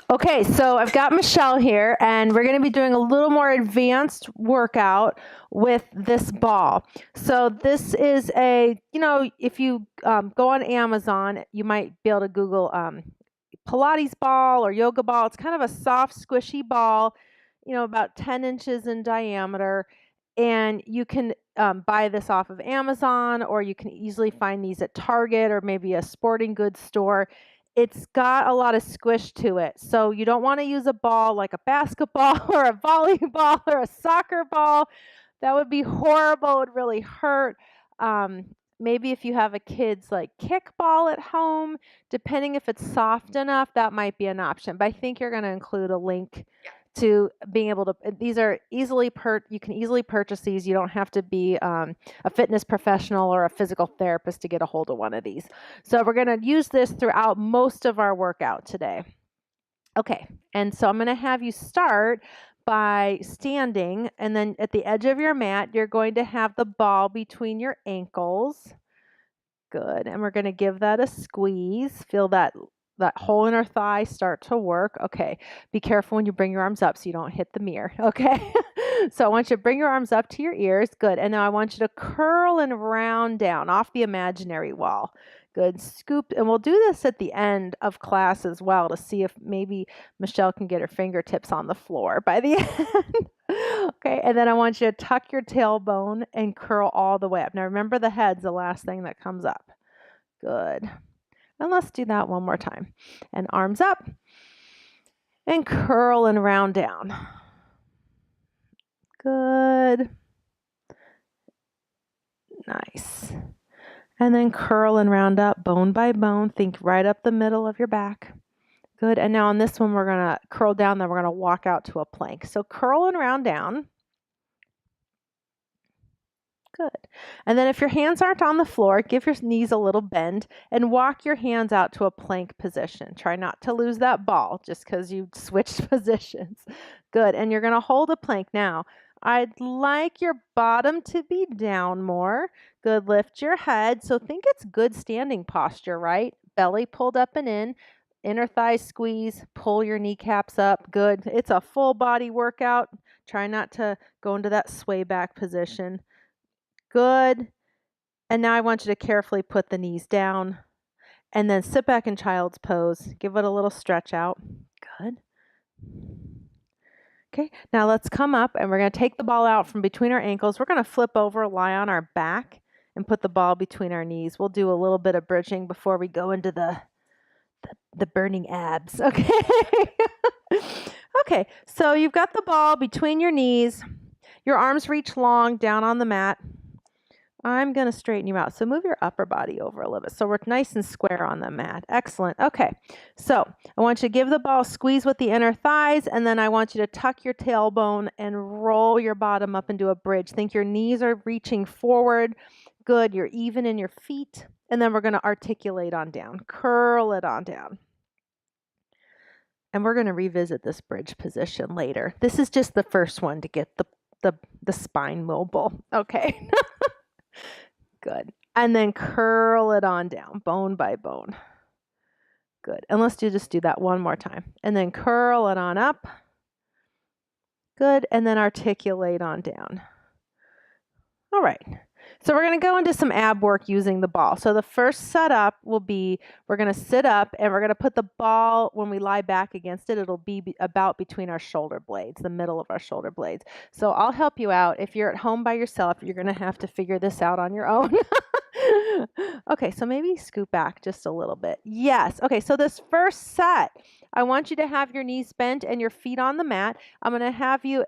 Okay, so I've got Michelle here, and we're going to be doing a little more advanced workout with this ball. So this is if you go on Amazon, you might be able to Google Pilates ball or yoga ball. It's kind of a soft, squishy ball, about 10 inches in diameter. And you can buy this off of Amazon, or you can easily find these at Target or maybe a sporting goods store. It's got a lot of squish to it. So you don't want to use a ball like a basketball or a volleyball or a soccer ball. That would be horrible. It would really hurt. Maybe if you have a kid's like kickball at home, depending if it's soft enough, that might be an option. But I think you're going to include a link to being able to, these are you can easily purchase these. You don't have to be a fitness professional or a physical therapist to get a hold of one of these. So we're going to use this throughout most of our workout today. Okay, and so I'm going to have you start by standing, and then at the edge of your mat, you're going to have the ball between your ankles. Good, and we're going to give that a squeeze. Feel that hole in our thigh start to work. Okay, be careful when you bring your arms up so you don't hit the mirror. Okay, so I want you to bring your arms up to your ears. Good, and now I want you to curl and round down off the imaginary wall. Good, scoop, and we'll do this at the end of class as well to see if maybe Michelle can get her fingertips on the floor by the end. Okay, and then I want you to tuck your tailbone and curl all the way up. Now remember, the head's the last thing that comes up. Good. And let's do that one more time. And arms up and curl and round down. Good. Nice. And then curl and round up bone by bone. Think right up the middle of your back. Good. And now on this one, we're going to curl down, then we're going to walk out to a plank. So curl and round down. Good. And then if your hands aren't on the floor, give your knees a little bend and walk your hands out to a plank position. Try not to lose that ball just because you switched positions. Good. And you're going to hold a plank. Now, I'd like your bottom to be down more. Good. Lift your head. So think it's good standing posture, right? Belly pulled up and in. Inner thighs squeeze. Pull your kneecaps up. Good. It's a full body workout. Try not to go into that sway back position. Good. And now I want you to carefully put the knees down and then sit back in child's pose. Give it a little stretch out. Good. Okay, now let's come up and we're going to take the ball out from between our ankles. We're going to flip over, lie on our back, and put the ball between our knees. We'll do a little bit of bridging before we go into the burning abs. Okay. Okay, so you've got the ball between your knees. Your arms reach long down on the mat. I'm going to straighten you out. So move your upper body over a little bit. So we're nice and square on the mat. Excellent. Okay. So I want you to give the ball a squeeze with the inner thighs, and then I want you to tuck your tailbone and roll your bottom up into a bridge. Think your knees are reaching forward. Good. You're even in your feet. And then we're going to articulate on down. Curl it on down. And we're going to revisit this bridge position later. This is just the first one to get the spine mobile. Okay. Good. And then curl it on down, bone by bone. Good. And let's just do that one more time. And then curl it on up. Good. And then articulate on down. All right. So we're going to go into some ab work using the ball. So the first setup will be, we're going to sit up and we're going to put the ball, when we lie back against it, it'll be about between our shoulder blades, the middle of our shoulder blades. So I'll help you out. If you're at home by yourself, you're going to have to figure this out on your own. Okay, so maybe scoot back just a little bit. Yes. Okay, so this first set, I want you to have your knees bent and your feet on the mat. I'm going to have you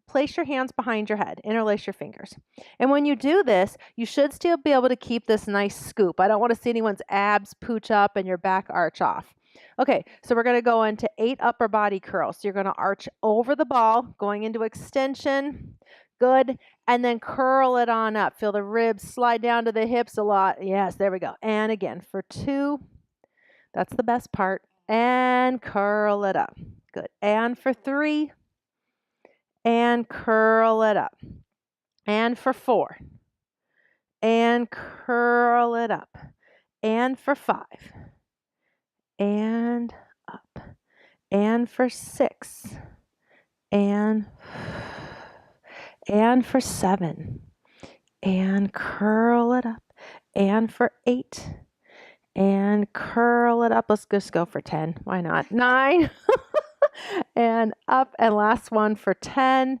place your hands behind your head, interlace your fingers. And when you do this, you should still be able to keep this nice scoop. I don't want to see anyone's abs pooch up and your back arch off. Okay, so we're going to go into 8 upper body curls. So you're going to arch over the ball, going into extension. Good. And then curl it on up. Feel the ribs slide down to the hips a lot. Yes, there we go. And again, for 2, that's the best part. And curl it up. Good. And for 3, and curl it up. And for 4, and curl it up. And for 5, and up. and for 6, and for 7, and curl it up, and for 8, and curl it up. Let's just go for 10. Why not? 9, and up, and last one for 10,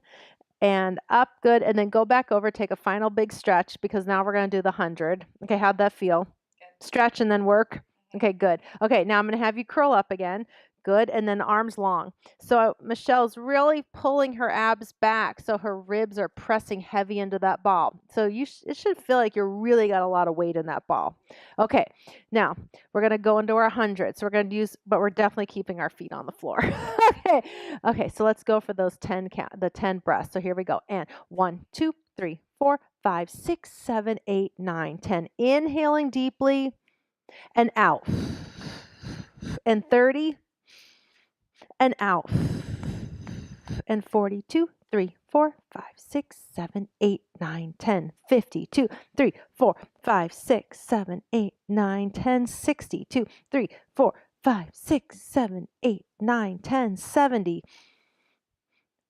and up. Good. And then go back over, take a final big stretch, because now we're going to do the 100. Okay, how'd that feel? Good. Stretch and then work. Okay, good. Okay, now I'm going to have you curl up again. Good. And then arms long. So Michelle's really pulling her abs back, so her ribs are pressing heavy into that ball. So it should feel like you're really got a lot of weight in that ball. Okay, now we're going to go into our 100. So we're going to use, but we're definitely keeping our feet on the floor. Okay, so let's go for those 10 the 10 breaths. So here we go. And 1, 2, 3, 4, 5, 6, 7, 8, 9, 10. Inhaling deeply and out. And 30 and out. And 42, 3, 4, 5, 6, 7, 8, 9, 10. 52, 3, 4, 5, 6, 7, 8, 9, 10. 62, 3, 4, 5, 6, 7, 8, 9, 10. 70,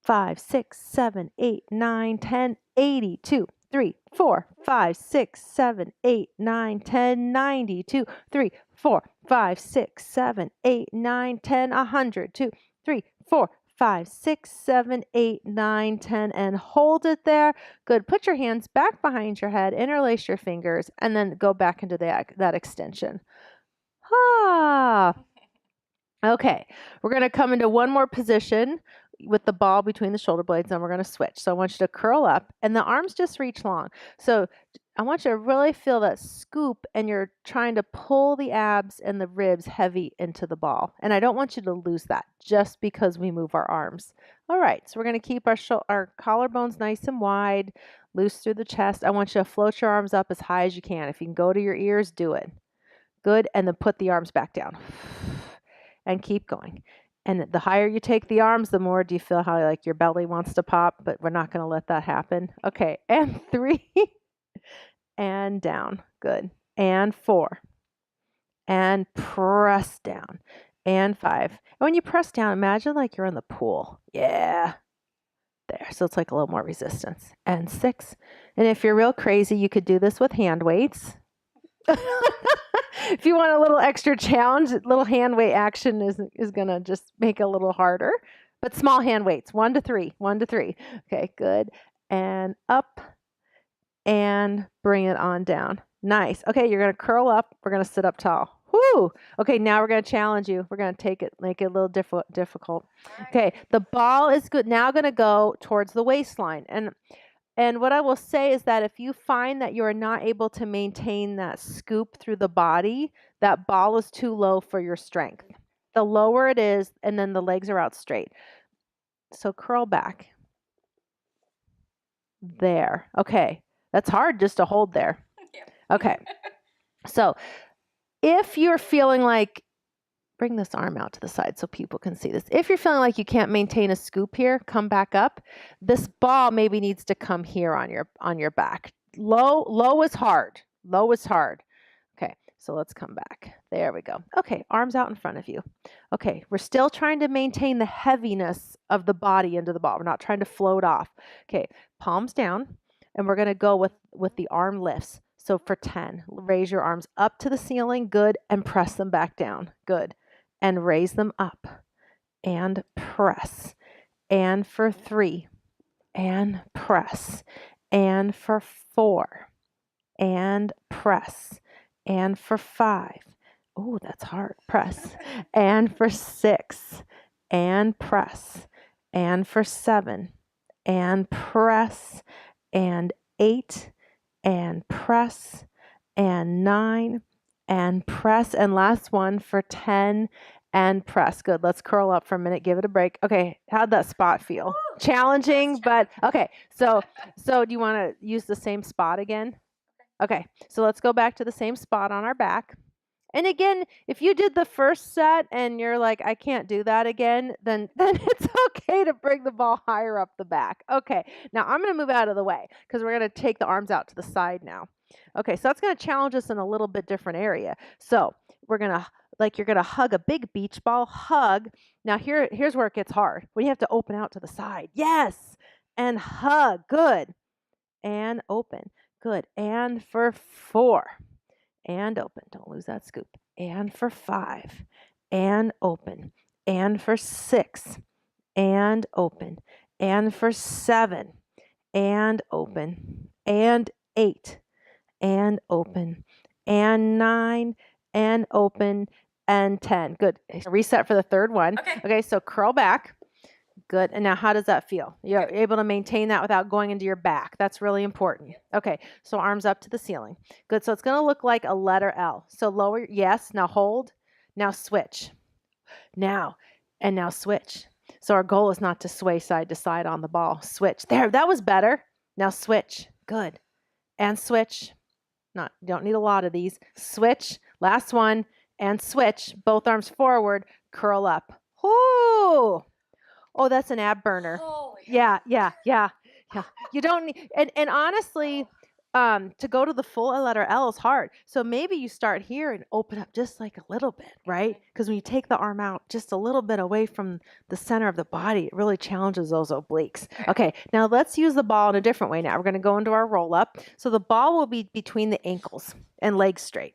5, 6, 7, 8, 9, 10. 82, 3, 4, 5, 6, 7, 8, 9, 10. 92, 3, 4, 5, 6, 7, 8, 9, 10. 100, 2, 3, 4, 5, 6, 7, 8, 9, 10, and hold it there. Good. Put your hands back behind your head, interlace your fingers, and then go back into that extension. Okay, we're going to come into one more position with the ball between the shoulder blades, and we're going to switch. So I want you to curl up, and the arms just reach long. So I want you to really feel that scoop, and you're trying to pull the abs and the ribs heavy into the ball. And I don't want you to lose that just because we move our arms. All right, so we're going to keep our collarbones nice and wide, loose through the chest. I want you to float your arms up as high as you can. If you can go to your ears, do it. Good, and then put the arms back down. And keep going. And the higher you take the arms, the more do you feel how like your belly wants to pop, but we're not going to let that happen. Okay, and 3, and down. Good. And 4, and press down. And 5. And when you press down, imagine like you're in the pool. Yeah. There. So it's like a little more resistance. And 6. And if you're real crazy, you could do this with hand weights. If you want a little extra challenge, little hand weight action is going to just make it a little harder. But small hand weights, 1 to 3, 1 to 3. Okay, good. And up and bring it on down. Nice. Okay, you're going to curl up. We're going to sit up tall. Whoo! Okay, now we're going to challenge you. We're going to make it a little difficult. Okay, the ball is good. Now going to go towards the waistline. And what I will say is that if you find that you are not able to maintain that scoop through the body, that ball is too low for your strength. The lower it is, and then the legs are out straight. So curl back. There. Okay. That's hard just to hold there. Okay. So if you're feeling like, bring this arm out to the side so people can see this. If you're feeling like you can't maintain a scoop here, come back up. This ball maybe needs to come here on your back. Low is hard. Low is hard. Okay, so let's come back. There we go. Okay, arms out in front of you. Okay, we're still trying to maintain the heaviness of the body into the ball. We're not trying to float off. Okay, palms down, and we're going to go with the arm lifts. So for 10, raise your arms up to the ceiling. Good, and press them back down. Good. And raise them up and press. And for 3, and press. And for 4, and press. And for 5, oh, that's hard, press. And for 6, and press. And for 7, and press. And 8, and press. And 9, and press. And last one for 10, and press. Good. Let's curl up for a minute. Give it a break. Okay. How'd that spot feel? Ooh, challenging, but okay. So do you want to use the same spot again? Okay. So let's go back to the same spot on our back. And again, if you did the first set and you're like, I can't do that again, then it's okay to bring the ball higher up the back. Okay. Now I'm going to move out of the way because we're going to take the arms out to the side now. Okay. So that's going to challenge us in a little bit different area. So we're going to like you're going to hug a big beach ball. Hug. Now here's where it gets hard. When you have to open out to the side. Yes. And hug. Good. And open. Good. And for 4. And open. Don't lose that scoop. And for 5. And open. And for 6. And open. And for 7. And open. And 8. And open. And 9. And open. And 10. Good. Reset for the third one. Okay, so curl back. Good. And now how does that feel? You're able to maintain that without going into your back. That's really important. Okay, so arms up to the ceiling. Good. So it's going to look like a letter L. So lower, yes. Now hold. Now switch. Now, and now switch. So our goal is not to sway side to side on the ball. Switch. There, that was better. Now switch. Good. And switch. You don't need a lot of these. Switch. Last one. And switch. Both arms forward. Curl up. Ooh. Oh, that's an ab burner. Yeah. You don't need, and honestly, to go to the full letter L is hard. So maybe you start here and open up just like a little bit, right? Because when you take the arm out just a little bit away from the center of the body, it really challenges those obliques. Okay, now let's use the ball in a different way now. We're going to go into our roll up. So the ball will be between the ankles and legs straight.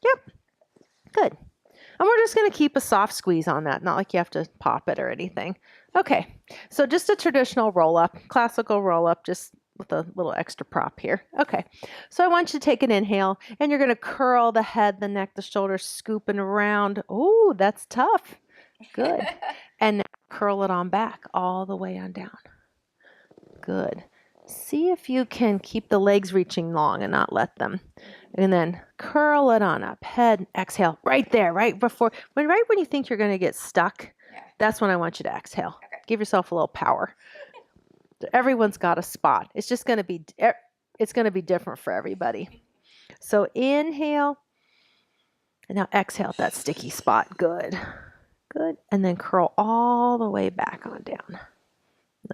Yep, good. And we're just going to keep a soft squeeze on that, not like you have to pop it or anything. Okay, so just a traditional roll-up, classical roll-up, just with a little extra prop here. Okay, so I want you to take an inhale, and you're going to curl the head, the neck, the shoulders, scooping around. Oh, that's tough. Good. And now curl it on back all the way on down. Good. See if you can keep the legs reaching long and not let them. And then curl it on up. Head, exhale. Right there, right when you think you're going to get stuck, that's when I want you to exhale. Okay. Give yourself a little power. Everyone's got a spot. It's just going to be, different for everybody. So inhale. And now exhale at that sticky spot. Good. Good. And then curl all the way back on down.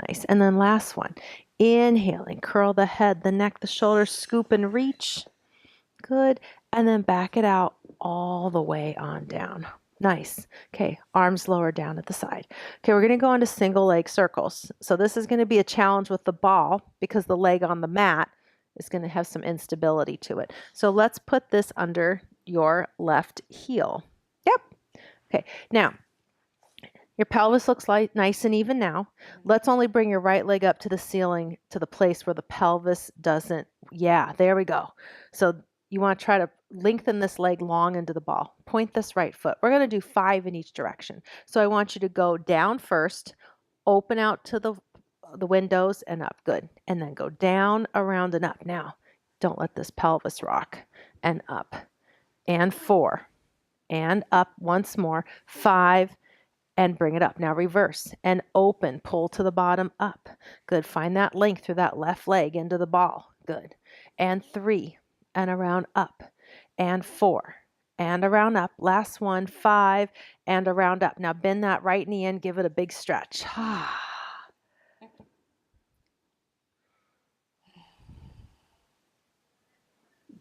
Nice. And then last one. Inhaling, curl the head, the neck, the shoulders, scoop and reach. Good. And then back it out all the way on down. Nice. Okay, arms lower down at the side. Okay, we're going to go into single leg circles. So this is going to be a challenge with the ball because the leg on the mat is going to have some instability to it. So let's put this under your left heel. Yep. Okay, now your pelvis looks like nice and even now. Let's only bring your right leg up to the ceiling to the place where the pelvis doesn't. Yeah, there we go. So you want to try to lengthen this leg long into the ball. Point this right foot. We're going to do 5 in each direction. So I want you to go down first, open out to the windows and up. Good. And then go down, around, and up. Now, don't let this pelvis rock. And up. And 4. And up once more. 5. And bring it up. Now reverse and open, pull to the bottom, up. Good. Find that length through that left leg into the ball. Good. And 3 and around, up. And 4 and around, up. Last one, 5 and around, up. Now bend that right knee in, give it a big stretch.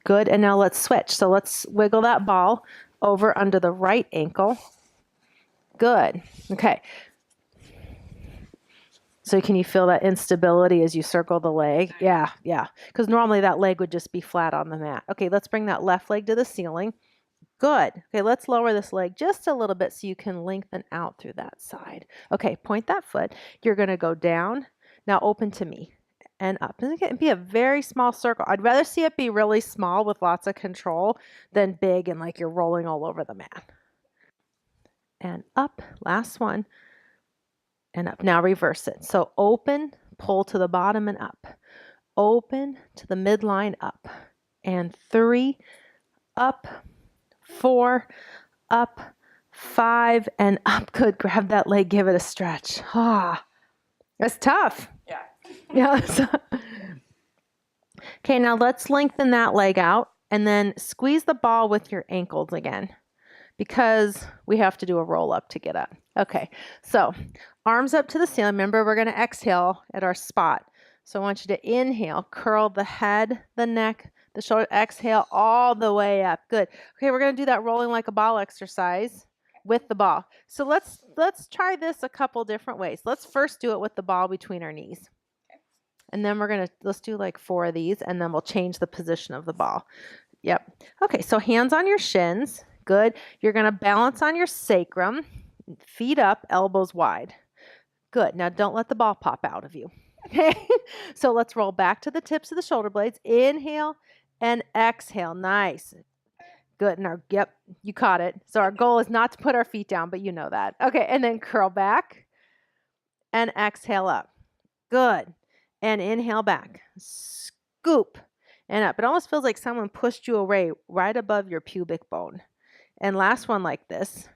Good. And now let's switch. So let's wiggle that ball over under the right ankle. Good. Okay. So can you feel that instability as you circle the leg? Yeah. Because normally that leg would just be flat on the mat. Okay, let's bring that left leg to the ceiling. Good. Okay, let's lower this leg just a little bit so you can lengthen out through that side. Okay, point that foot. You're going to go down. Now open to me and up. And it can be a very small circle. I'd rather see it be really small with lots of control than big and like you're rolling all over the mat. And up, last one, and up. Now reverse it. So open, pull to the bottom and up. Open to the midline, up. And 3, up, 4, up, 5, and up. Good. Grab that leg, give it a stretch. That's tough. Yeah. Okay, now let's lengthen that leg out and then squeeze the ball with your ankles again, because we have to do a roll up to get up. Okay, so arms up to the ceiling. Remember, we're going to exhale at our spot. So I want you to inhale, curl the head, the neck, the shoulder. Exhale all the way up. Good. Okay, we're going to do that rolling like a ball exercise with the ball. So let's try this a couple different ways. Let's first do it with the ball between our knees. And then let's do like 4 of these, and then we'll change the position of the ball. Yep. Okay, so hands on your shins. Good. You're going to balance on your sacrum. Feet up, elbows wide. Good. Now don't let the ball pop out of you. Okay. So let's roll back to the tips of the shoulder blades. Inhale and exhale. Nice. Good. Yep, you caught it. So our goal is not to put our feet down, but you know that. Okay. And then curl back and exhale up. Good. And inhale back. Scoop and up. It almost feels like someone pushed you away right above your pubic bone. And last one like this.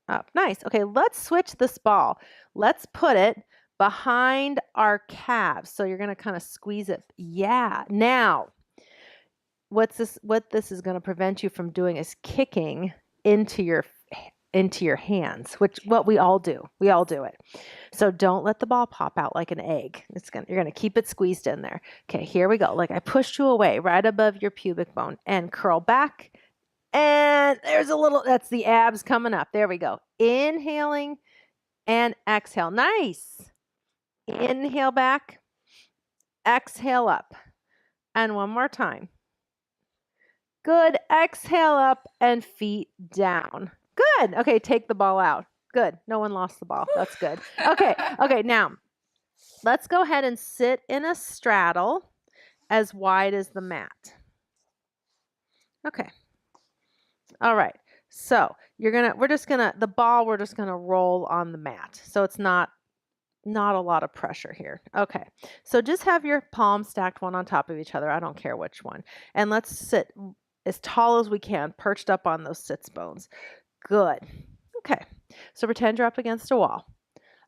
Up. Nice. Okay, let's switch this ball. Let's put it behind our calves. So you're going to kind of squeeze it. Yeah. Now, what this is going to prevent you from doing is kicking into your hands, which what we all do. We all do it. So don't let the ball pop out like an egg. You're going to keep it squeezed in there. Okay, here we go. Like I pushed you away right above your pubic bone and curl back. And there's that's the abs coming up. There we go. Inhaling and exhale. Nice. Inhale back. Exhale up. And one more time. Good. Exhale up and feet down. Good. Okay, take the ball out. Good. No one lost the ball. That's good. Okay. Okay, now let's go ahead and sit in a straddle as wide as the mat. Okay. All right. So we're just gonna roll on the mat. So it's not a lot of pressure here. Okay. So just have your palms stacked one on top of each other. I don't care which one. And let's sit as tall as we can, perched up on those sits bones. Good. Okay. So pretend you're up against a wall.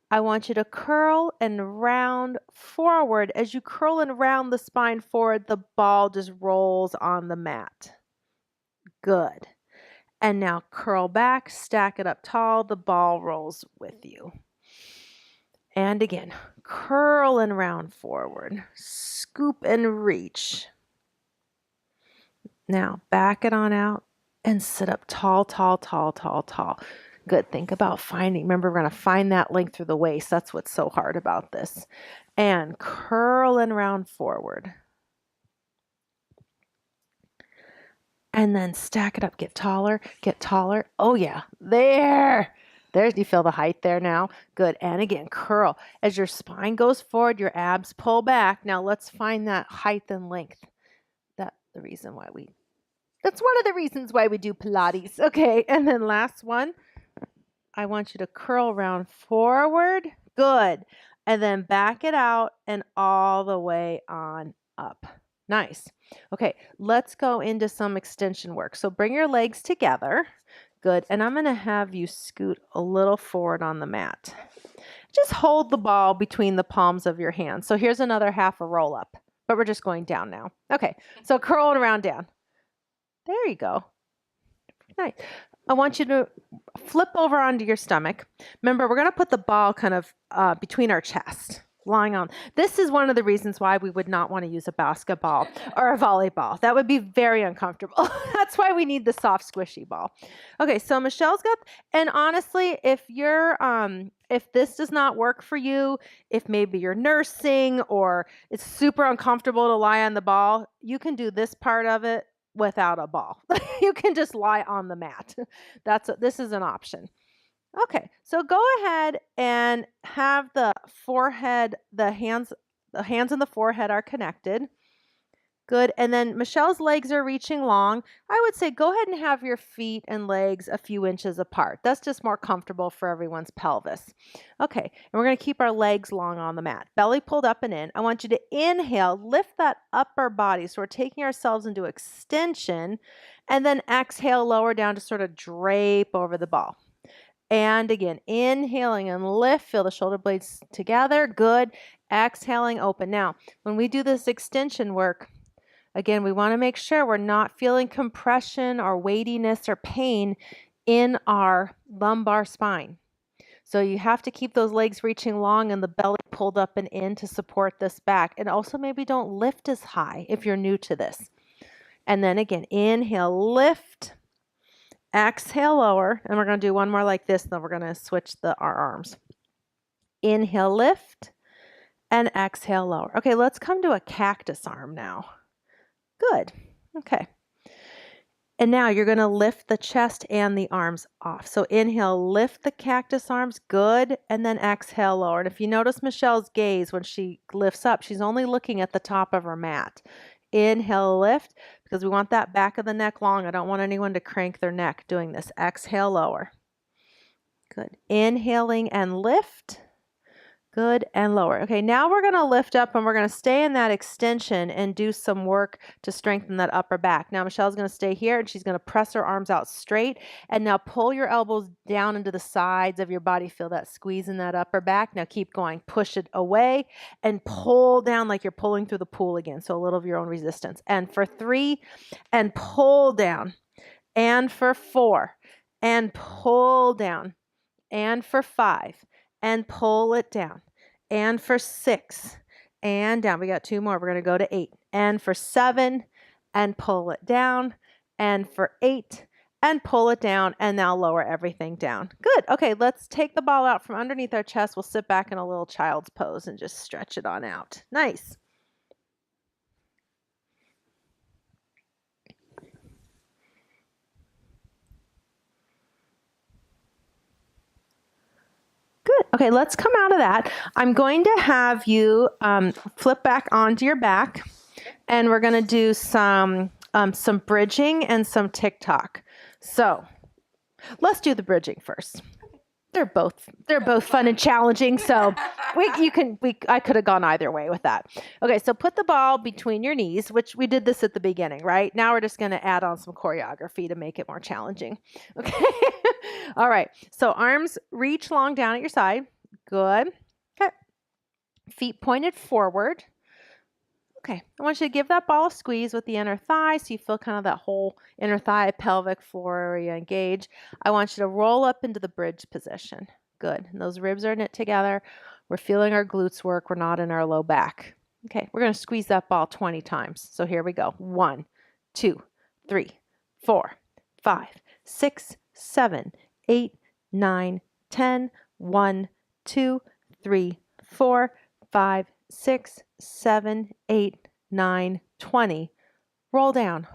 I want you to curl and round forward. As you curl and round the spine forward, the ball just rolls on the mat. Good. And now curl back, stack it up tall, the ball rolls with you. And again, curl and round forward, scoop and reach. Now back it on out and sit up tall, tall, tall, tall, tall. Good. Think about remember, we're going to find that length through the waist. That's what's so hard about this. And curl and round forward. And then stack it up, get taller, get taller. Oh yeah, there. Do you feel the height there now? Good. And again, curl. As your spine goes forward, your abs pull back. Now let's find that height and length. That's one of the reasons why we do Pilates. Okay, and then last one. I want you to curl round forward. Good. And then back it out and all the way on up. Nice. Okay, let's go into some extension work. So bring your legs together. Good. And I'm going to have you scoot a little forward on the mat. Just hold the ball between the palms of your hands. So here's another half a roll up, but we're just going down now. Okay, so curl and round down. There you go. Nice. I want you to flip over onto your stomach. Remember, we're going to put the ball kind of between our chest. Lying on. This is one of the reasons why we would not want to use a basketball or a volleyball. That would be very uncomfortable. That's why we need the soft, squishy ball. Okay, so Michelle's got, and honestly, if this does not work for you, if maybe you're nursing or it's super uncomfortable to lie on the ball, you can do this part of it without a ball. You can just lie on the mat. This is an option. Okay, so go ahead and have the forehead, the hands and the forehead are connected. Good, and then Michelle's legs are reaching long. I would say go ahead and have your feet and legs a few inches apart. That's just more comfortable for everyone's pelvis. Okay, and we're going to keep our legs long on the mat. Belly pulled up and in. I want you to inhale, lift that upper body. So we're taking ourselves into extension, and then exhale, lower down to sort of drape over the ball. And again, inhaling and lift, feel the shoulder blades together. Good. Exhaling, open. Now, when we do this extension work, again, we want to make sure we're not feeling compression or weightiness or pain in our lumbar spine. So you have to keep those legs reaching long and the belly pulled up and in to support this back. And also maybe don't lift as high if you're new to this. And then again, inhale, lift, exhale, lower. And we're going to do one more like this. Then we're going to switch our arms. Inhale, lift, and exhale, lower. Okay, let's come to a cactus arm now. Good. Okay. And now you're going to lift the chest and the arms off. So inhale, lift the cactus arms. Good. And then exhale, lower. And if you notice Michelle's gaze when she lifts up, she's only looking at the top of her mat. Inhale, lift, because we want that back of the neck long. I don't want anyone to crank their neck doing this. Exhale, lower. Good. Inhaling and lift. Good, and lower. Okay, now we're going to lift up and we're going to stay in that extension and do some work to strengthen that upper back. Now Michelle's going to stay here and she's going to press her arms out straight, and now pull your elbows down into the sides of your body. Feel that squeeze in that upper back. Now keep going. Push it away and pull down like you're pulling through the pool again. So a little of your own resistance. And for 3, and pull down. And for 4, and pull down. And for 5, and pull it down. And for 6, and down. We got 2 more. We're going to go to 8. And for 7, and pull it down. And for 8, and pull it down. And now lower everything down. Good. Okay, let's take the ball out from underneath our chest. We'll sit back in a little child's pose and just stretch it on out. Nice. Good. Okay, let's come out of that. I'm going to have you flip back onto your back, and we're going to do some bridging and some TikTok. So let's do the bridging first. They're both fun and challenging. So I could have gone either way with that. Okay, so put the ball between your knees, which we did this at the beginning, right? Now we're just going to add on some choreography to make it more challenging. Okay. All right. So arms reach long down at your side. Good. Okay. Feet pointed forward. Okay, I want you to give that ball a squeeze with the inner thigh so you feel kind of that whole inner thigh, pelvic floor area engage. I want you to roll up into the bridge position. Good. And those ribs are knit together. We're feeling our glutes work. We're not in our low back. Okay, we're going to squeeze that ball 20 times. So here we go. 1, 2, 3, 4, 5, 6, 7, 8, 9, 10. 1, 2, 3, 4, 5, 6, 7, 8, 9, 20. Roll down.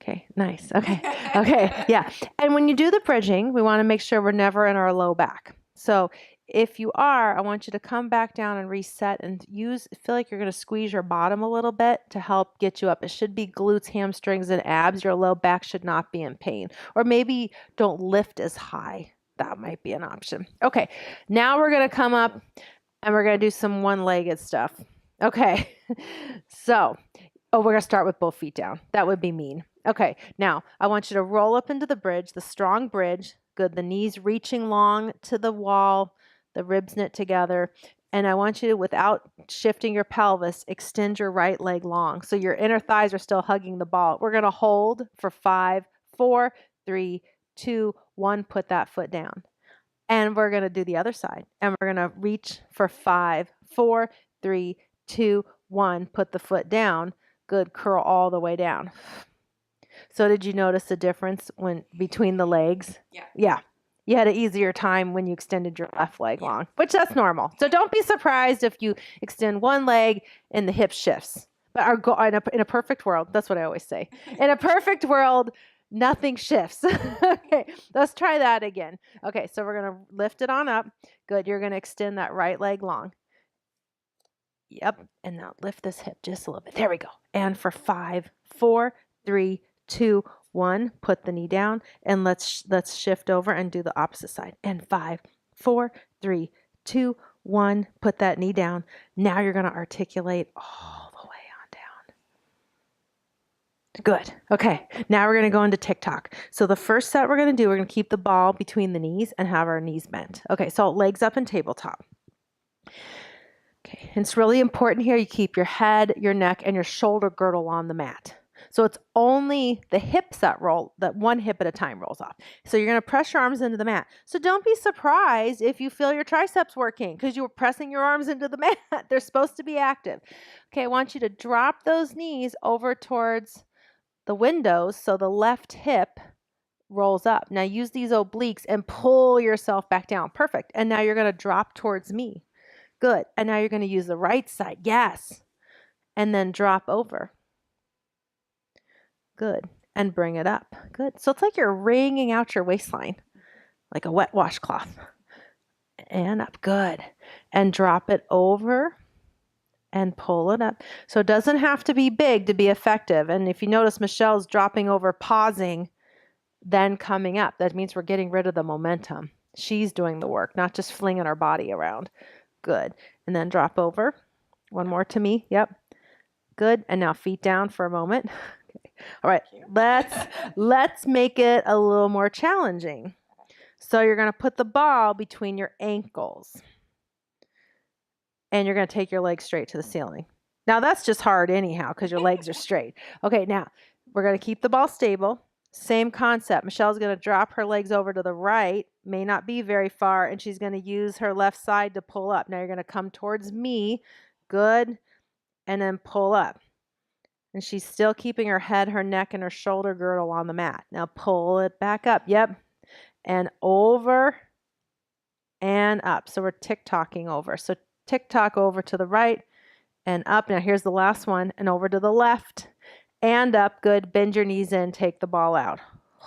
Okay, nice. Okay, okay, yeah. And when you do the bridging, we want to make sure we're never in our low back. So if you are, I want you to come back down and reset and feel like you're going to squeeze your bottom a little bit to help get you up. It should be glutes, hamstrings, and abs. Your low back should not be in pain. Or maybe don't lift as high. That might be an option. Okay, now we're going to come up and we're going to do some one-legged stuff. Okay, so, we're going to start with both feet down. That would be mean. Okay, now I want you to roll up into the bridge, the strong bridge. Good, the knees reaching long to the wall, the ribs knit together. And I want you to, without shifting your pelvis, extend your right leg long. So your inner thighs are still hugging the ball. We're going to hold for 5, 4, 3, 2, 1, put that foot down. And we're going to do the other side. And we're going to reach for 5, 4, 3, 2, 1, put the foot down. Good, curl all the way down. So did you notice the difference between the legs? Yeah. Yeah. You had an easier time when you extended your left leg long, which that's normal. So don't be surprised if you extend one leg and the hip shifts. But in a perfect world, that's what I always say. In a perfect world, nothing shifts. Okay, let's try that again. Okay, so we're going to lift it on up. Good, you're going to extend that right leg long. Yep, and now lift this hip just a little bit. There we go. And for 5, 4, 3, 2, 1, put the knee down, and let's shift over and do the opposite side. And 5, 4, 3, 2, 1, put that knee down. Now you're going to articulate all the way on down. Good. Okay, now we're going to go into TikTok. So the first set we're going to do, we're going to keep the ball between the knees and have our knees bent. Okay, so legs up and tabletop. Okay, and it's really important here you keep your head, your neck, and your shoulder girdle on the mat. So it's only the hips that roll, that one hip at a time rolls off. So you're going to press your arms into the mat. So don't be surprised if you feel your triceps working because you were pressing your arms into the mat. They're supposed to be active. Okay, I want you to drop those knees over towards the windows so the left hip rolls up. Now use these obliques and pull yourself back down. Perfect. And now you're going to drop towards me. Good. And now you're going to use the right side. Yes. And then drop over. Good. And bring it up. Good. So it's like you're wringing out your waistline like a wet washcloth. And up. Good. And drop it over and pull it up. So it doesn't have to be big to be effective. And if you notice, Michelle's dropping over, pausing, then coming up. That means we're getting rid of the momentum. She's doing the work, not just flinging her body around. Good. And then drop over. One more to me. Yep. Good. And now feet down for a moment. Okay. All right. Let's make it a little more challenging. So you're going to put the ball between your ankles. And you're going to take your legs straight to the ceiling. Now that's just hard anyhow because your legs are straight. Okay, now we're going to keep the ball stable. Same concept. Michelle's going to drop her legs over to the right, may not be very far, and she's going to use her left side to pull up. Now you're going to come towards me. Good. And then pull up. And she's still keeping her head, her neck, and her shoulder girdle on the mat. Now pull it back up. Yep. And over and up. So we're tick-tocking over. So tick-tock over to the right and up. Now here's the last one. And over to the left. And up. Good. Bend your knees in. Take the ball out.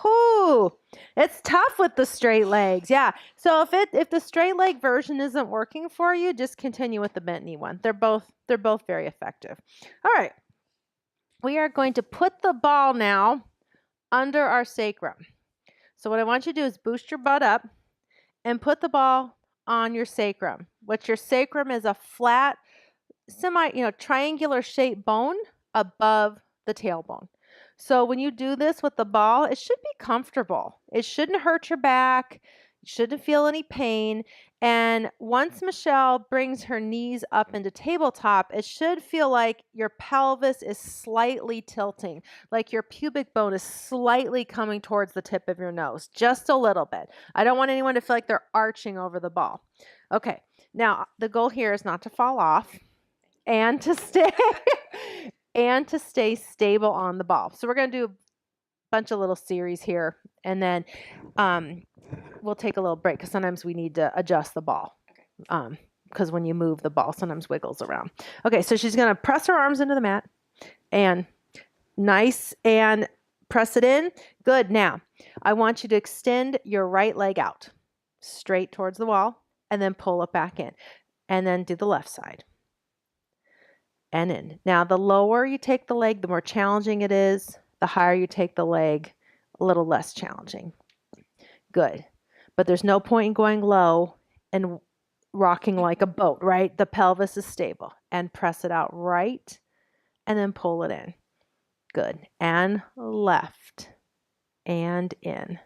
Whoo! It's tough with the straight legs. Yeah. So if the straight leg version isn't working for you, just continue with the bent knee one. They're both very effective. All right. We are going to put the ball now under our sacrum. So what I want you to do is boost your butt up and put the ball on your sacrum. What your sacrum is, a flat, triangular shaped bone above the tailbone. So when you do this with the ball, it should be comfortable. It shouldn't hurt your back. You shouldn't feel any pain. And once Michelle brings her knees up into tabletop, it should feel like your pelvis is slightly tilting, like your pubic bone is slightly coming towards the tip of your nose, just a little bit. I don't want anyone to feel like they're arching over the ball. Okay, now the goal here is not to fall off and to stay stable on the ball. So we're going to do a bunch of little series here, and then we'll take a little break because sometimes we need to adjust the ball. Because when you move the ball, sometimes wiggles around. Okay, so she's going to press her arms into the mat and nice and press it in. Good. Now, I want you to extend your right leg out straight towards the wall and then pull it back in. And then do the left side. And in. Now, the lower you take the leg, the more challenging it is. The higher you take the leg, a little less challenging. Good. But there's no point in going low and rocking like a boat, right? The pelvis is stable. And press it out right and then pull it in. Good. And left and in.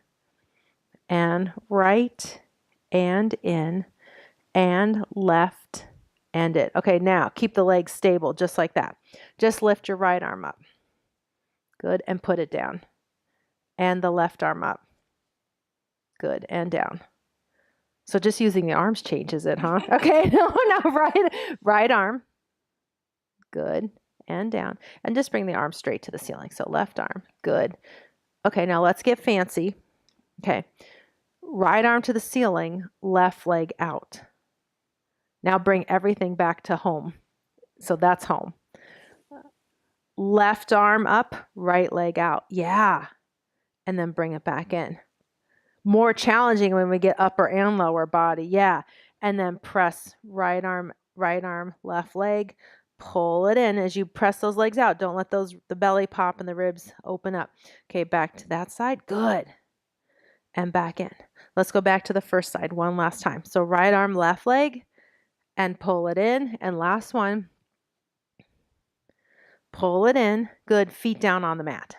And right and in. And left and in. Okay, now keep the legs stable just like that. Just lift your right arm up. Good. And put it down. And the left arm up. Good. And down. So just using the arms changes it, huh? Okay. No, right arm. Good. And down. And just bring the arm straight to the ceiling. So left arm. Good. Okay, now let's get fancy. Okay. Right arm to the ceiling, left leg out. Now bring everything back to home. So that's home. Left arm up, right leg out. Yeah. And then bring it back in. More challenging when we get upper and lower body. Yeah. And then press right arm, left leg. Pull it in as you press those legs out. Don't let the belly pop and the ribs open up. Okay, back to that side. Good. And back in. Let's go back to the first side one last time. So right arm, left leg. And pull it in. And last one. Pull it in. Good. Feet down on the mat.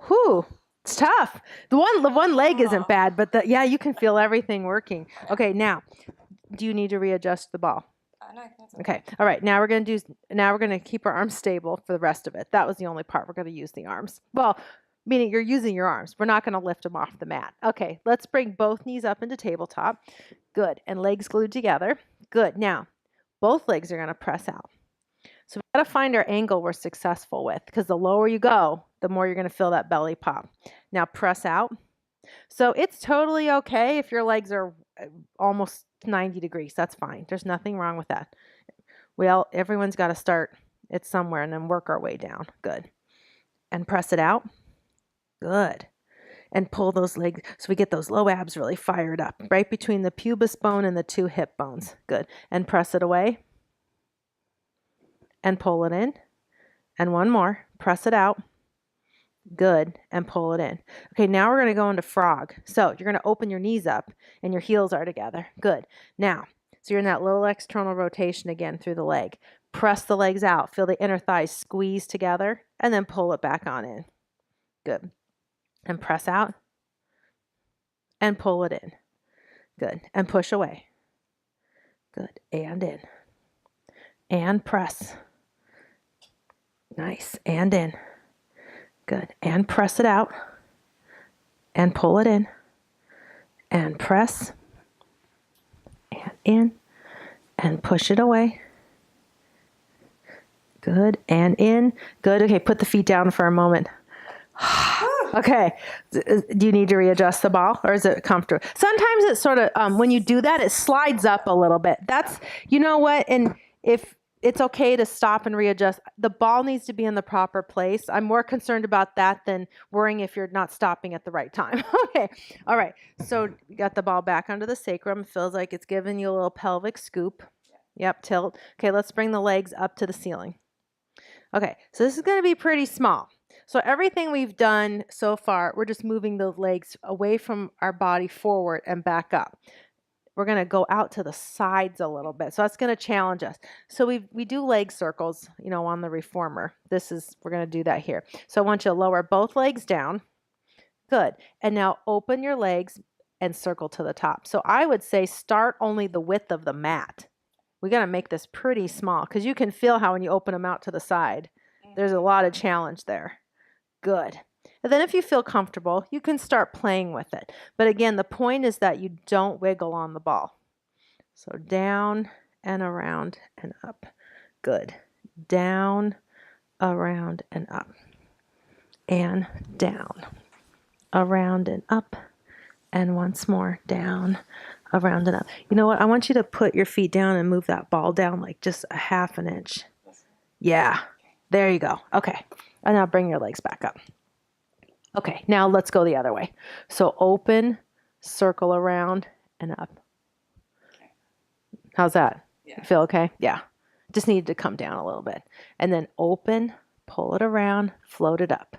Whew. It's tough. The one leg isn't bad, but you can feel everything working. Okay, now, do you need to readjust the ball? No, that's Okay. All right. Now we're going to keep our arms stable for the rest of it. That was the only part we're going to use the arms. Well, meaning you're using your arms. We're not going to lift them off the mat. Okay. Let's bring both knees up into tabletop. Good. And legs glued together. Good. Now, both legs are going to press out. So we got to find our angle we're successful with, because the lower you go, the more you're going to feel that belly pop. Now press out. So it's totally okay if your legs are almost 90 degrees. That's fine. There's nothing wrong with that. Everyone's got to start it somewhere and then work our way down. Good. And press it out. Good. And pull those legs so we get those low abs really fired up, right between the pubis bone and the two hip bones. Good. And press it away. And pull it in. And one more. Press it out. Good. And pull it in. Okay, now we're going to go into frog. So you're going to open your knees up and your heels are together. Good. Now, so you're in that little external rotation again through the leg. Press the legs out. Feel the inner thighs squeeze together and then pull it back on in. Good. And press out and pull it in. Good. And push away. Good. And in. And press. Nice. And in. Good. And press it out. And pull it in. And press. And in. And push it away. Good. And in. Good. Okay, put the feet down for a moment. Okay. Do you need to readjust the ball, or is it comfortable? Sometimes it's sort of, when you do that, it slides up a little bit. That's, you know what? And if it's okay to stop and readjust, the ball needs to be in the proper place. I'm more concerned about that than worrying if you're not stopping at the right time. Okay. All right. So you got the ball back under the sacrum. Feels like it's giving you a little pelvic scoop. Yep. Tilt. Okay. Let's bring the legs up to the ceiling. Okay. So this is going to be pretty small. So everything we've done so far, we're just moving the legs away from our body forward and back up. We're going to go out to the sides a little bit. So that's going to challenge us. So we do leg circles, on the reformer. We're going to do that here. So I want you to lower both legs down. Good. And now open your legs and circle to the top. So I would say start only the width of the mat. We got to make this pretty small, because you can feel how when you open them out to the side, there's a lot of challenge there. Good. And then if you feel comfortable, you can start playing with it. But again, the point is that you don't wiggle on the ball. So down and around and up. Good. Down, around and up. And down, around and up. And once more, down, around and up. You know what? I want you to put your feet down and move that ball down like just a half an inch. Yeah. There you go. Okay. And now bring your legs back up. Okay, now let's go the other way. So open, circle around, and up. Okay. How's that? Yeah. You feel okay? Yeah. Just needed to come down a little bit. And then open, pull it around, float it up.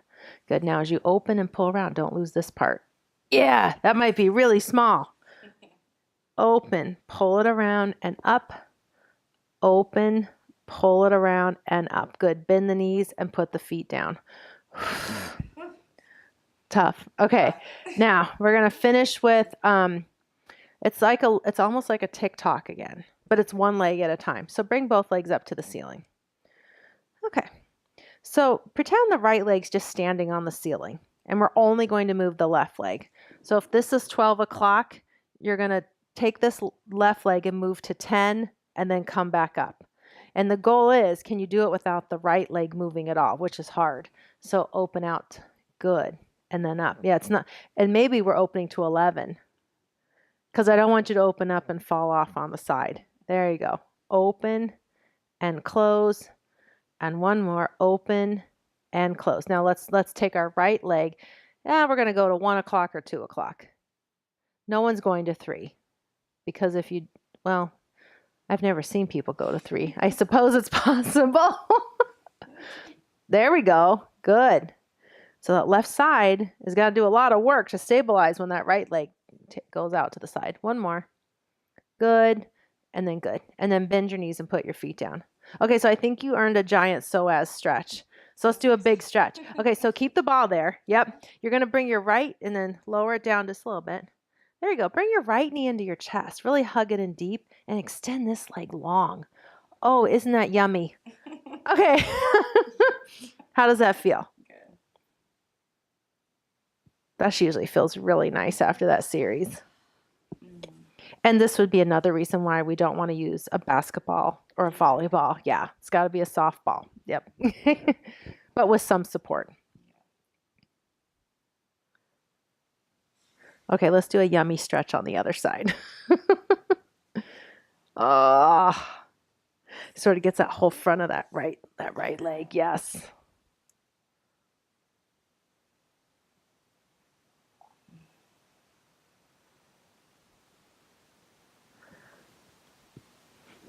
Good. Now as you open and pull around, don't lose this part. Yeah, that might be really small. Open, pull it around and up. Open, pull it around and up. Good. Bend the knees and put the feet down. Tough. Okay. Now we're going to finish with, it's almost like a TikTok again, but it's one leg at a time. So bring both legs up to the ceiling. Okay. So pretend the right leg's just standing on the ceiling, and we're only going to move the left leg. So if this is 12 o'clock, you're going to take this left leg and move to 10 and then come back up. And the goal is, can you do it without the right leg moving at all, which is hard. So open out. Good. And then up. Yeah, it's not, and maybe we're opening to 11, because I don't want you to open up and fall off on the side. There you go. Open and close, and one more. Open and close. Now let's take our right leg. We're going to go to 1 o'clock or 2 o'clock. No one's going to 3, because I've never seen people go to 3. I suppose it's possible. There we go. Good. So that left side has got to do a lot of work to stabilize when that right leg goes out to the side. One more. Good. And then good. And then bend your knees and put your feet down. Okay, so I think you earned a giant psoas stretch. So let's do a big stretch. Okay, so keep the ball there. Yep. You're going to bring your right and then lower it down just a little bit. There you go. Bring your right knee into your chest. Really hug it in deep and extend this leg long. Oh, isn't that yummy? Okay. How does that feel? Good. That usually feels really nice after that series. Mm-hmm. And this would be another reason why we don't want to use a basketball or a volleyball. Yeah, it's got to be a softball. Yep. But with some support. Okay, let's do a yummy stretch on the other side. Ah, sort of gets that whole front of that right leg. Yes.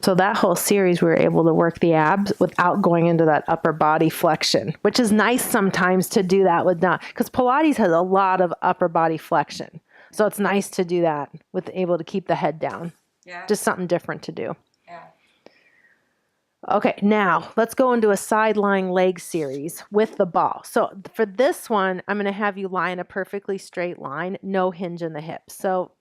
So that whole series, we were able to work the abs without going into that upper body flexion, which is nice sometimes to do that with not, because Pilates has a lot of upper body flexion. So it's nice to do that with able to keep the head down. Yeah. Just something different to do. Yeah. Okay, now let's go into a side lying leg series with the ball. So for this one, I'm going to have you lie in a perfectly straight line, no hinge in the hips. So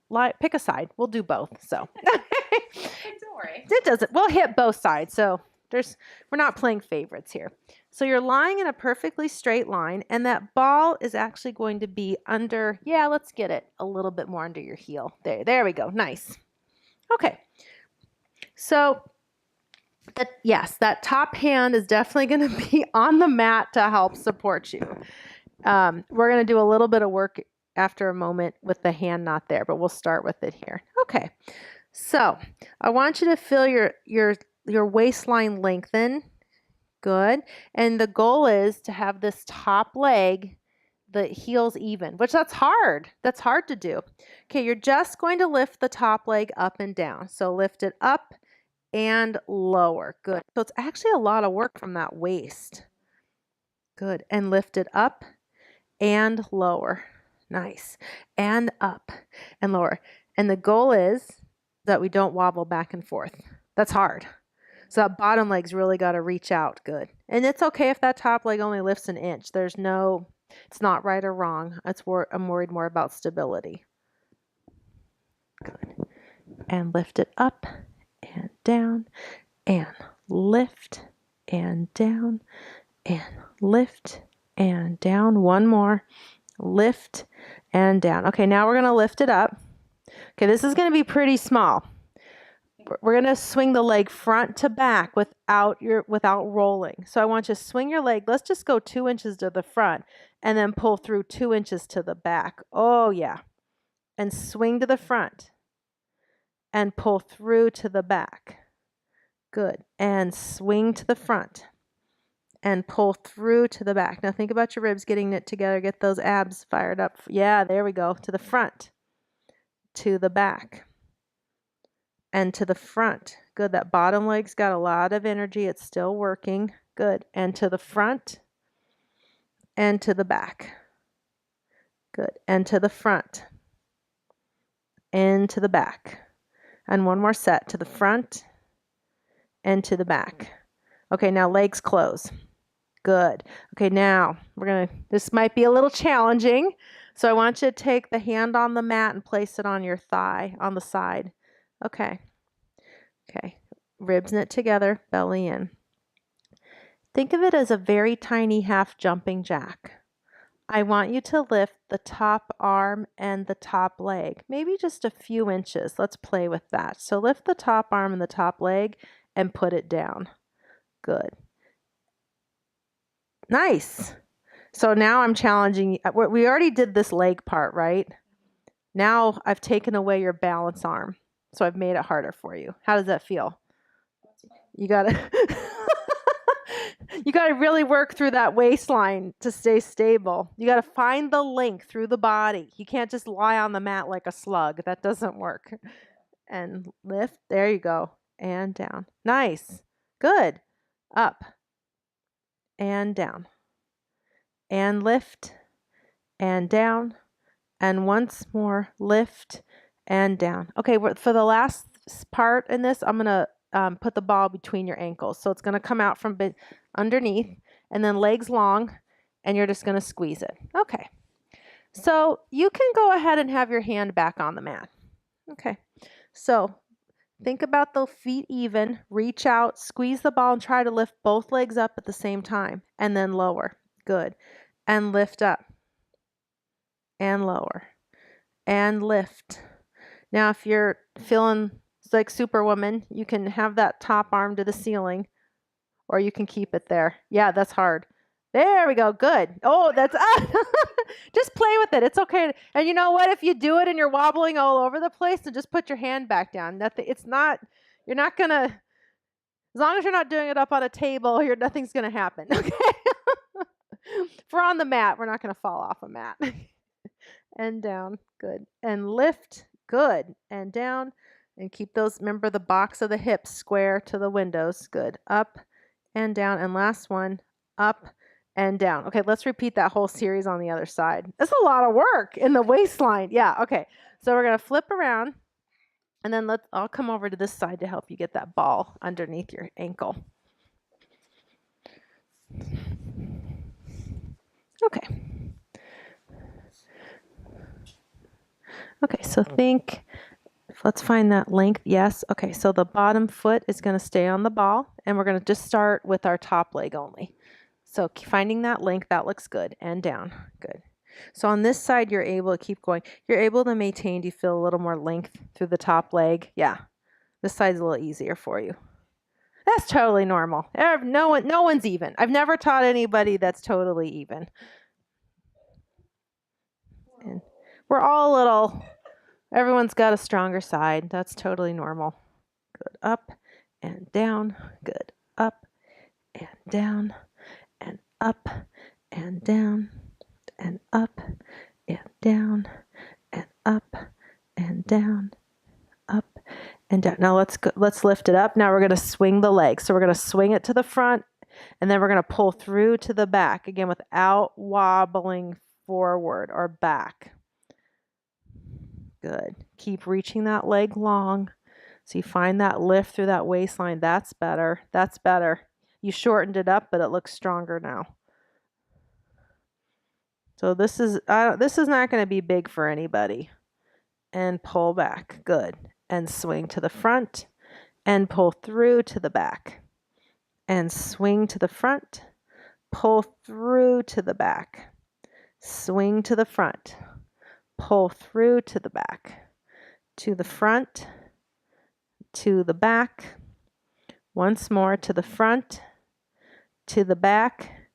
pick a side. We'll do both. So Don't worry. it doesn't. We'll hit both sides. So we're not playing favorites here. So you're lying in a perfectly straight line, and that ball is actually going to be under. Yeah, let's get it a little bit more under your heel. There we go. Nice. Okay. So that top hand is definitely going to be on the mat to help support you. We're going to do a little bit of work after a moment with the hand not there, but we'll start with it here. Okay. So I want you to feel your waistline lengthen. Good. And the goal is to have this top leg, the heels even, which that's hard. That's hard to do. Okay, you're just going to lift the top leg up and down. So lift it up and lower. Good. So it's actually a lot of work from that waist. Good. And lift it up and lower. Nice. And up and lower. And the goal is that we don't wobble back and forth. That's hard. So that bottom leg's really got to reach out. Good. And it's okay if that top leg only lifts an inch. It's not right or wrong. I'm worried more about stability. Good. And lift it up and down and lift and down and lift and down. One more. Lift and down. Okay, now we're going to lift it up. Okay, this is going to be pretty small. We're going to swing the leg front to back without rolling. So I want you to swing your leg. Let's just go 2 inches to the front and then pull through 2 inches to the back. Oh, yeah. And swing to the front and pull through to the back. Good. And swing to the front and pull through to the back. Now think about your ribs getting knit together. Get those abs fired up. Yeah, there we go. To the front, to the back, and to the front. Good. That bottom leg's got a lot of energy. It's still working. Good. And to the front and to the back. Good. And to the front and to the back. And one more set. To the front and to the back. Okay, now legs close. Good. Okay, now this might be a little challenging. So I want you to take the hand on the mat and place it on your thigh on the side. Okay. Okay. Ribs knit together, belly in. Think of it as a very tiny half jumping jack. I want you to lift the top arm and the top leg, maybe just a few inches. Let's play with that. So lift the top arm and the top leg and put it down. Good. Nice. So now I'm challenging you. We already did this leg part, right? Now I've taken away your balance arm. So I've made it harder for you. How does that feel? You gotta you gotta really work through that waistline to stay stable. You gotta find the link through the body. You can't just lie on the mat like a slug. That doesn't work. And lift. There you go. And down. Nice. Good. Up. And down. And lift. And down. And once more, lift and down. Okay, for the last part in this, I'm going to put the ball between your ankles. So it's going to come out from underneath and then legs long, and you're just going to squeeze it. Okay. So you can go ahead and have your hand back on the mat. Okay. So Think about the feet even. Reach out, squeeze the ball, and try to lift both legs up at the same time. And then lower. Good. And lift up. And lower. And lift. Now, if you're feeling like Superwoman, you can have that top arm to the ceiling, or you can keep it there. Yeah, that's hard. There we go. Good. Oh, that's just play with it. It's okay. And you know what? If you do it and you're wobbling all over the place, then just put your hand back down. Nothing. It's not. You're not gonna. As long as you're not doing it up on a table, nothing's gonna happen. Okay. If we're on the mat, we're not gonna fall off a mat. And down. Good. And lift. Good. And down. And keep those. Remember the box of the hips square to the windows. Good. Up and down. And last one. Up and down. Okay, let's repeat that whole series on the other side. That's a lot of work in the waistline. Yeah, okay. So we're going to flip around, and then I'll come over to this side to help you get that ball underneath your ankle. Okay. Okay, so let's find that length. Yes. Okay, so the bottom foot is going to stay on the ball, and we're going to just start with our top leg only. So finding that length, that looks good, and down. Good. So on this side, you're able to keep going. You're able to maintain. Do you feel a little more length through the top leg? Yeah. This side's a little easier for you. That's totally normal. No one's even. I've never taught anybody that's totally even. And we're all everyone's got a stronger side. That's totally normal. Good. Up and down. Good. Up and down. And up and down and up and down and up and down, up and down. Now let's lift it up. Now we're going to swing the leg. So we're going to swing it to the front, and then we're going to pull through to the back again without wobbling forward or back. Good. Keep reaching that leg long. So you find that lift through that waistline. That's better. That's better. You shortened it up, but it looks stronger now. So this is not going to be big for anybody. And pull back. Good. And swing to the front and pull through to the back. And swing to the front, pull through to the back. Swing to the front, pull through to the back. To the front, to the back. Once more to the front, to the back,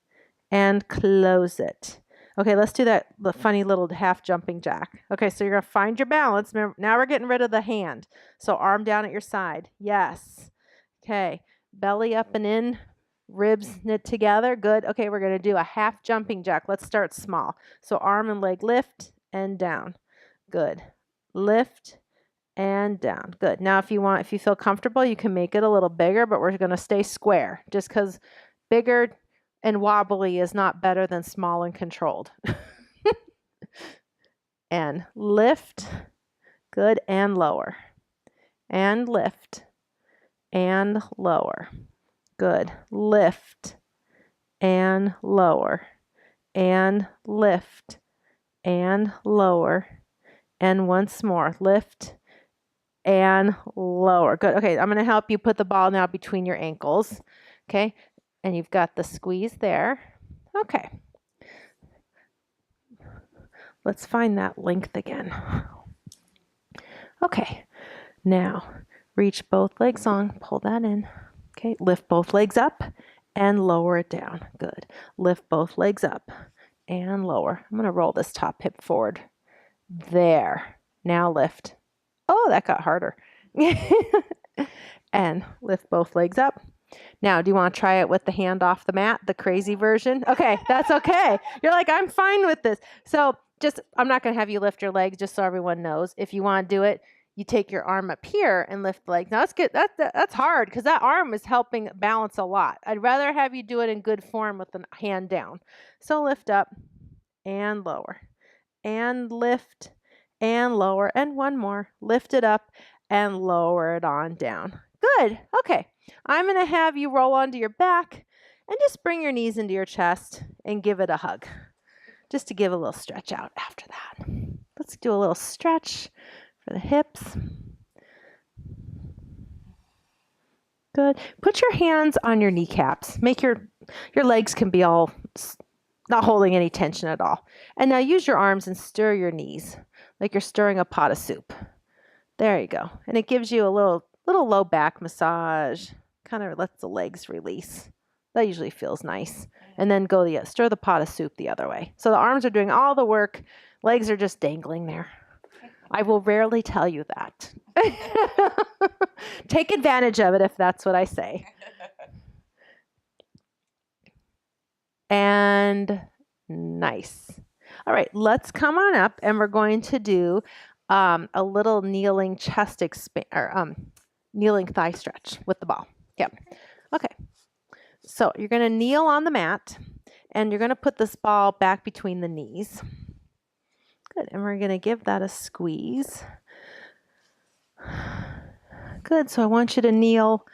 and close it. Okay, let's do the funny little half jumping jack. Okay, so you're going to find your balance. Remember, now we're getting rid of the hand. So arm down at your side. Yes. Okay, belly up and in, ribs knit together. Good. Okay, we're going to do a half jumping jack. Let's start small. So arm and leg lift and down. Good. Lift and down. Good. Now if you feel comfortable, you can make it a little bigger, but we're going to stay square just because bigger and wobbly is not better than small and controlled. And lift. Good. And lower. And lift. And lower. Good. Lift. And lower. And lift. And lower. And once more. Lift. And lower. Good. Okay, I'm going to help you put the ball now between your ankles. Okay, and you've got the squeeze there. Okay. Let's find that length again. Okay, now reach both legs on, pull that in. Okay, lift both legs up and lower it down. Good. Lift both legs up and lower. I'm going to roll this top hip forward. There. Now lift. Oh, that got harder. And lift both legs up. Now, do you want to try it with the hand off the mat, the crazy version? Okay, that's okay. You're like, I'm fine with this. So I'm not going to have you lift your legs just so everyone knows. If you want to do it, you take your arm up here and lift the leg. Now, that's good. That's hard because that arm is helping balance a lot. I'd rather have you do it in good form with the hand down. So lift up and lower and lift and lower. And one more. Lift it up and lower it on down. Good. Okay. I'm going to have you roll onto your back and just bring your knees into your chest and give it a hug. Just to give a little stretch out after that. Let's do a little stretch for the hips. Good. Put your hands on your kneecaps. Make your legs can be all not holding any tension at all. And now use your arms and stir your knees like you're stirring a pot of soup. There you go. And it gives you a little low back massage. Kind of lets the legs release. That usually feels nice. And then stir the pot of soup the other way. So the arms are doing all the work. Legs are just dangling there. I will rarely tell you that. Take advantage of it if that's what I say. And nice. All right, let's come on up and we're going to do a little kneeling chest expand or kneeling thigh stretch with the ball. Yep. Okay. So you're going to kneel on the mat and you're going to put this ball back between the knees. Good. And we're going to give that a squeeze. Good. So I want you to kneel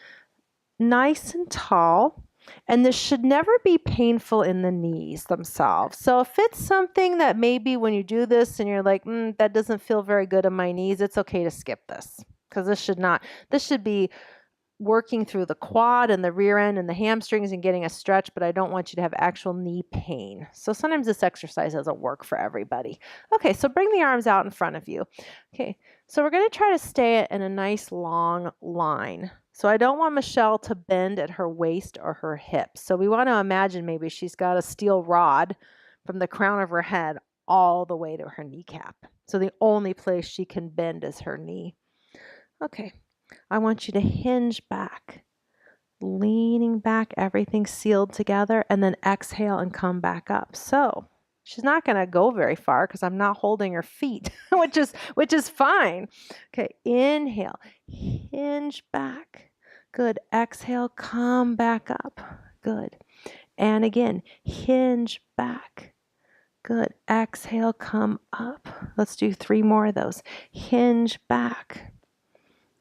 nice and tall. And this should never be painful in the knees themselves. So if it's something that maybe when you do this and you're like, that doesn't feel very good in my knees, it's okay to skip this. Because this should be working through the quad and the rear end and the hamstrings and getting a stretch, but I don't want you to have actual knee pain. So sometimes this exercise doesn't work for everybody. Okay, so bring the arms out in front of you. Okay, so we're going to try to stay in a nice long line. So I don't want Michelle to bend at her waist or her hips. So we want to imagine maybe she's got a steel rod from the crown of her head all the way to her kneecap. So the only place she can bend is her knee. Okay. I want you to hinge back, leaning back, everything sealed together, and then exhale and come back up. So she's not going to go very far because I'm not holding her feet, which is fine. Okay, inhale, hinge back. Good. Exhale, come back up. Good. And again, hinge back. Good. Exhale, come up. Let's do 3 more of those. Hinge back.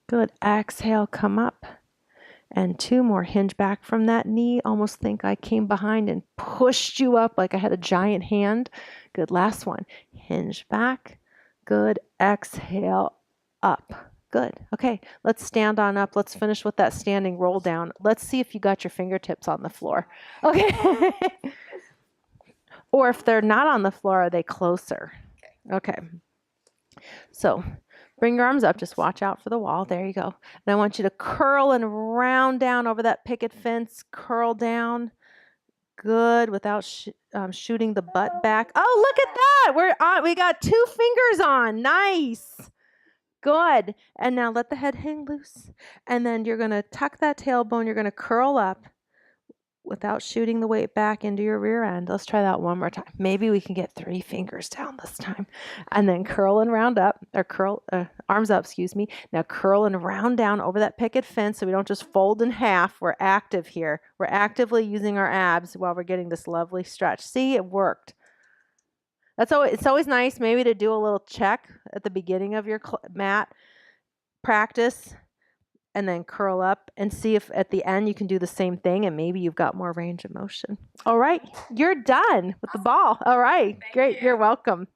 Good. Exhale, come up. And 2 more. Hinge back from that knee. Almost think I came behind and pushed you up like I had a giant hand. Good. Last one. Hinge back. Good. Exhale, up. Good. Okay. Let's stand on up. Let's finish with that standing roll down. Let's see if you got your fingertips on the floor. Okay. Or if they're not on the floor, are they closer? Okay. So bring your arms up. Just watch out for the wall. There you go. And I want you to curl and round down over that picket fence. Curl down. Good. Without shooting the butt back. Oh, look at that. We got 2 fingers on. Nice. Good. And now let the head hang loose. And then you're going to tuck that tailbone. You're going to curl up without shooting the weight back into your rear end. Let's try that one more time. Maybe we can get 3 fingers down this time. And then curl and round up, or curl, arms up, excuse me. Now curl and round down over that picket fence so we don't just fold in half. We're active here. We're actively using our abs while we're getting this lovely stretch. See, it worked. It's always nice maybe to do a little check at the beginning of your mat practice. And then curl up and see if at the end you can do the same thing and maybe you've got more range of motion. All right, you're done with the ball. All right, great. You're welcome.